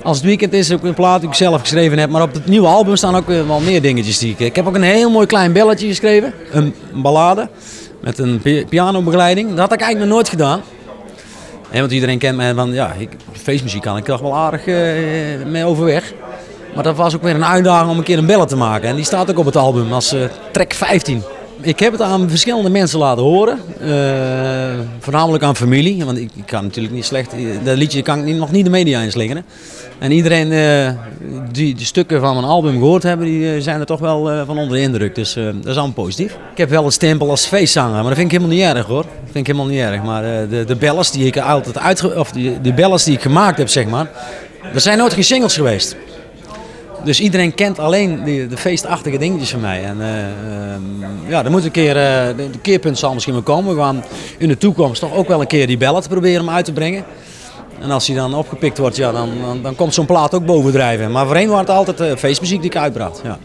Als het weekend is, ook een plaat die ik zelf geschreven heb. Maar op het nieuwe album staan ook wel meer dingetjes die ik heb ook een heel mooi klein belletje geschreven. Een ballade met een pianobegeleiding. Dat had ik eigenlijk nog nooit gedaan. Want iedereen kent mij van, ja, feestmuziek kan ik toch wel aardig mee overweg. Maar dat was ook weer een uitdaging om een keer een ballad te maken. En die staat ook op het album als track 15. Ik heb het aan verschillende mensen laten horen. Voornamelijk aan familie. Want ik kan natuurlijk niet slecht... Dat liedje kan ik nog niet de media inslingeren. En iedereen die de stukken van mijn album gehoord hebben, die zijn er toch wel van onder de indruk. Dus dat is allemaal positief. Ik heb wel een stempel als feestzanger, maar dat vind ik helemaal niet erg hoor. Dat vind ik helemaal niet erg. Maar de ballads die ik altijd de ballads die ik gemaakt heb, zeg maar, dat zijn nooit geen singles geweest. Dus iedereen kent alleen de feestachtige dingetjes van mij. En ja, er moet een keer, de keerpunt zal misschien wel komen. We gaan in de toekomst toch ook wel een keer die ballad proberen om uit te brengen. En als die dan opgepikt wordt, ja, dan komt zo'n plaat ook bovendrijven. Maar voorheen was het altijd feestmuziek die ik uitbracht. Ja.